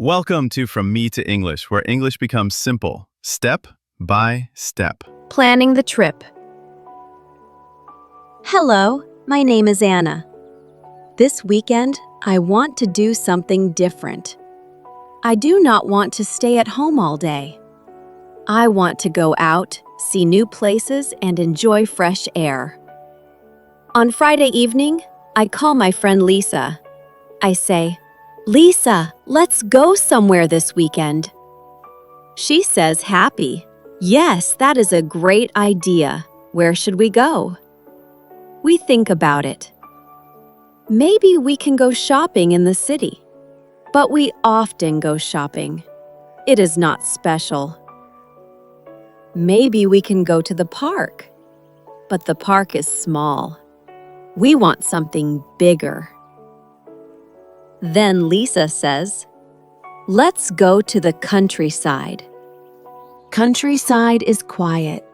Welcome to From Me to English, where English becomes simple, step by step. Planning the trip. Hello, my name is Anna. This weekend, I want to do something different. I do not want to stay at home all day. I want to go out, see new places, and enjoy fresh air. On Friday evening, I call my friend Lisa. I say, "Lisa, let's go somewhere this weekend." She says, happy, "Yes, that is a great idea. Where should we go?" We think about it. Maybe we can go shopping in the city. But we often go shopping. It is not special. Maybe we can go to the park. But the park is small. We want something bigger. Then Lisa says, "Let's go to the countryside." Countryside is quiet.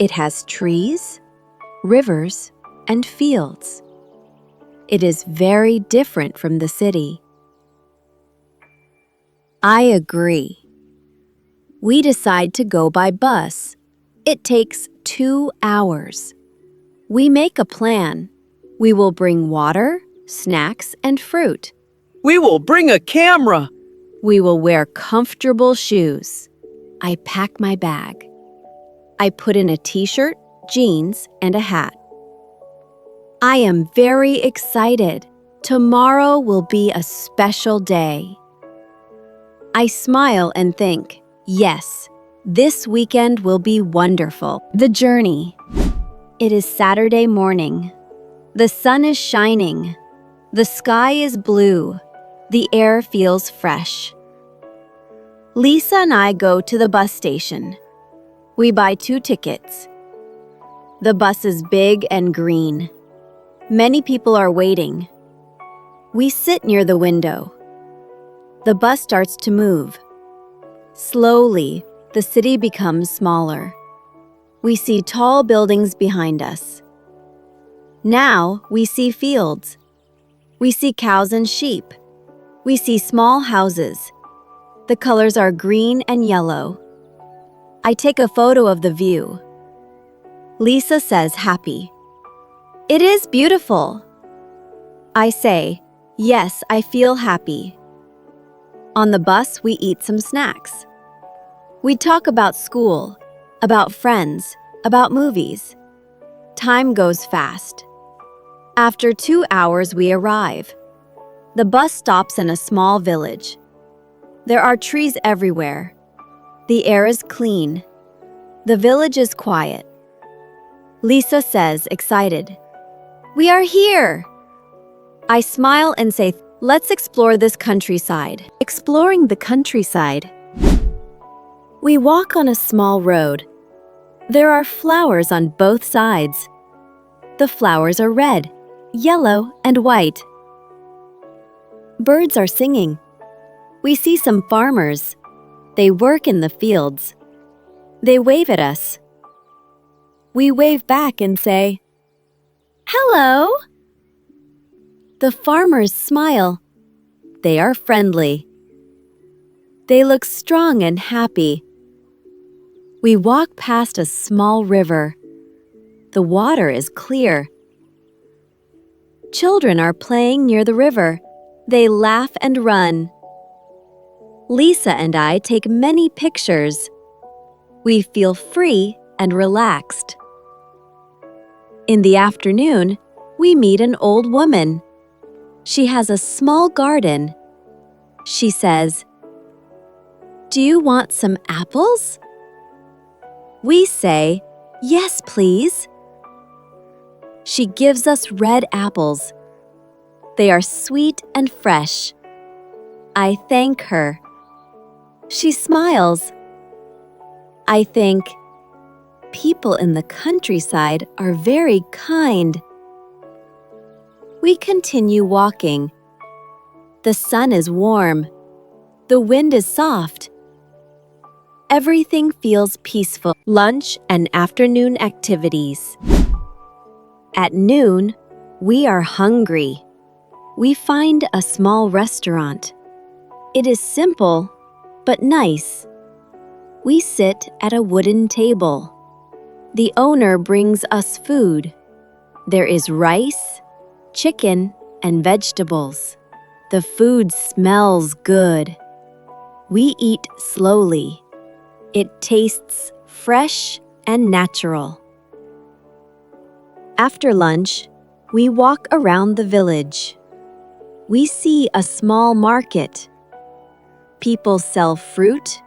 It has trees, rivers, and fields. It is very different from the city. I agree. We decide to go by bus. It takes 2 hours. We make a plan. We will bring water, snacks, and fruit. We will bring a camera. We will wear comfortable shoes. I pack my bag. I put in a t-shirt, jeans, and a hat. I am very excited. Tomorrow will be a special day. I smile and think, yes, this weekend will be wonderful. The journey. It is Saturday morning. The sun is shining. The sky is blue. The air feels fresh. Lisa and I go to the bus station. We buy 2 tickets. The bus is big and green. Many people are waiting. We sit near the window. The bus starts to move. Slowly, the city becomes smaller. We see tall buildings behind us. Now we see fields. We see cows and sheep. We see small houses. The colors are green and yellow. I take a photo of the view. Lisa says, happy, "It is beautiful." I say, "Yes, I feel happy." On the bus, we eat some snacks. We talk about school, about friends, about movies. Time goes fast. After 2 hours, we arrive. The bus stops in a small village. There are trees everywhere. The air is clean. The village is quiet. Lisa says, excited, "We are here!" I smile and say, "Let's explore this countryside." Exploring the countryside. We walk on a small road. There are flowers on both sides. The flowers are red, yellow, and white. Birds are singing. We see some farmers. They work in the fields. They wave at us. We wave back and say, "Hello." The farmers smile. They are friendly. They look strong and happy. We walk past a small river. The water is clear. Children are playing near the river. They laugh and run. Lisa and I take many pictures. We feel free and relaxed. In the afternoon, we meet an old woman. She has a small garden. She says, "Do you want some apples?" We say, "Yes, please." She gives us red apples. They are sweet and fresh. I thank her. She smiles. I think, people in the countryside are very kind. We continue walking. The sun is warm. The wind is soft. Everything feels peaceful. Lunch and afternoon activities. At noon, we are hungry. We find a small restaurant. It is simple, but nice. We sit at a wooden table. The owner brings us food. There is rice, chicken, and vegetables. The food smells good. We eat slowly. It tastes fresh and natural. After lunch, we walk around the village. We see a small market. People sell fruit,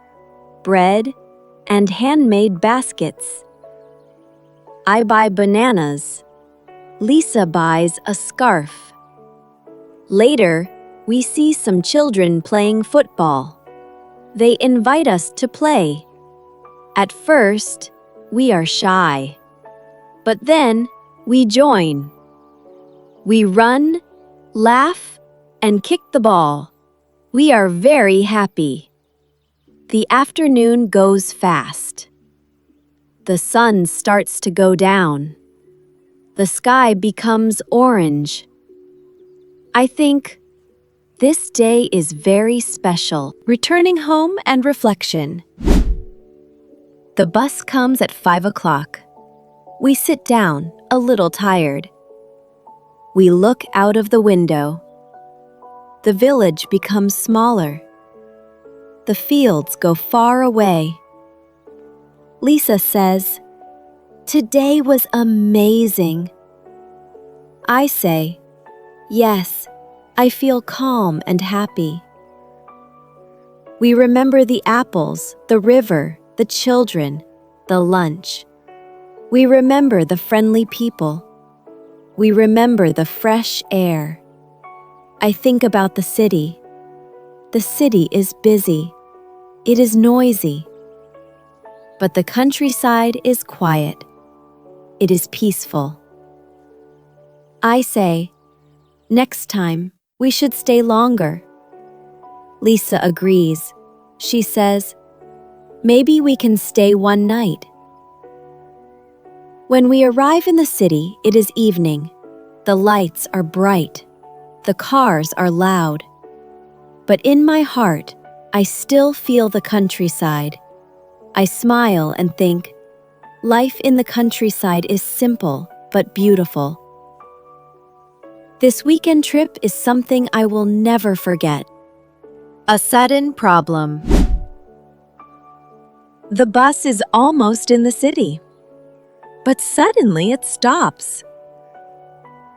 bread, and handmade baskets. I buy bananas. Lisa buys a scarf. Later, we see some children playing football. They invite us to play. At first, we are shy. But then, we join. We run, laugh, and kick the ball. We are very happy. The afternoon goes fast. The sun starts to go down. The sky becomes orange. I think, this day is very special. Returning home and reflection. The bus comes at 5 o'clock. We sit down, a little tired. We look out of the window. The village becomes smaller. The fields go far away. Lisa says, "Today was amazing." I say, "Yes, I feel calm and happy." We remember the apples, the river, the children, the lunch. We remember the friendly people. We remember the fresh air. I think about the city. The city is busy. It is noisy. But the countryside is quiet. It is peaceful. I say, next time, we should stay longer. Lisa agrees. She says, maybe we can stay one night. When we arrive in the city, it is evening. The lights are bright. The cars are loud. But in my heart, I still feel the countryside. I smile and think, life in the countryside is simple but beautiful. This weekend trip is something I will never forget. A sudden problem. The bus is almost in the city, but suddenly it stops.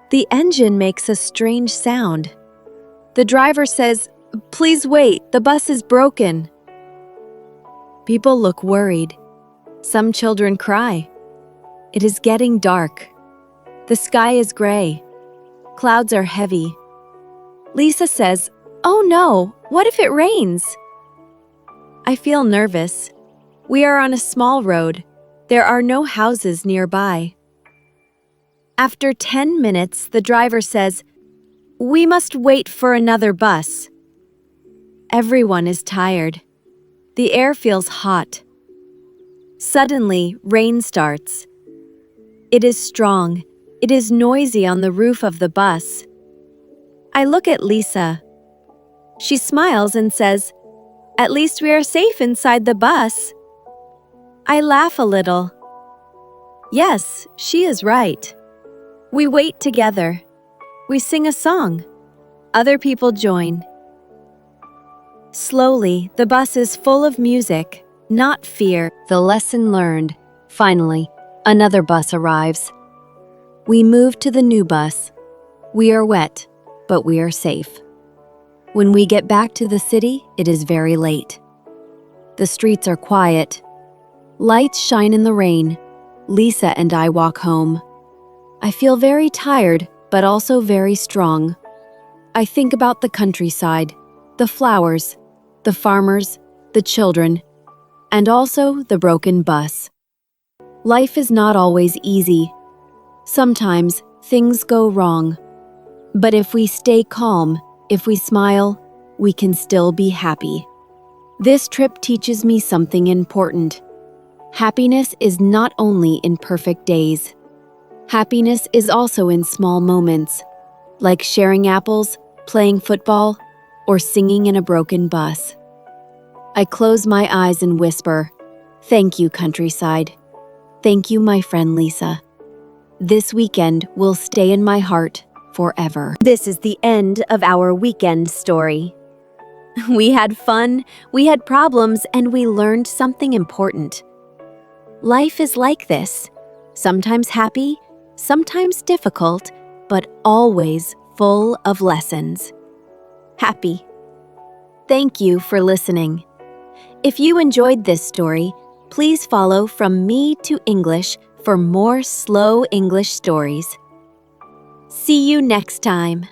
The engine makes a strange sound. The driver says, "Please wait, the bus is broken." People look worried. Some children cry. It is getting dark. The sky is gray. Clouds are heavy. Lisa says, "Oh no, what if it rains?" I feel nervous. We are on a small road. There are no houses nearby. After 10 minutes, the driver says, "We must wait for another bus." Everyone is tired. The air feels hot. Suddenly, rain starts. It is strong. It is noisy on the roof of the bus. I look at Lisa. She smiles and says, "At least we are safe inside the bus." I laugh a little. Yes, she is right. We wait together. We sing a song. Other people join. Slowly, the bus is full of music, not fear. The lesson learned. Finally, another bus arrives. We move to the new bus. We are wet, but we are safe. When we get back to the city, it is very late. The streets are quiet. Lights shine in the rain. Lisa and I walk home. I feel very tired, but also very strong. I think about the countryside, the flowers, the farmers, the children, and also the broken bus. Life is not always easy. Sometimes things go wrong. But if we stay calm, if we smile, we can still be happy. This trip teaches me something important. Happiness is not only in perfect days. Happiness is also in small moments, like sharing apples, playing football, or singing in a broken bus. I close my eyes and whisper, "Thank you, countryside. Thank you, my friend Lisa. This weekend will stay in my heart forever." This is the end of our weekend story. We had fun, we had problems, and we learned something important. Life is like this, sometimes happy, sometimes difficult, but always full of lessons. Happy. Thank you for listening. If you enjoyed this story, please follow From Me to English for more slow English stories. See you next time.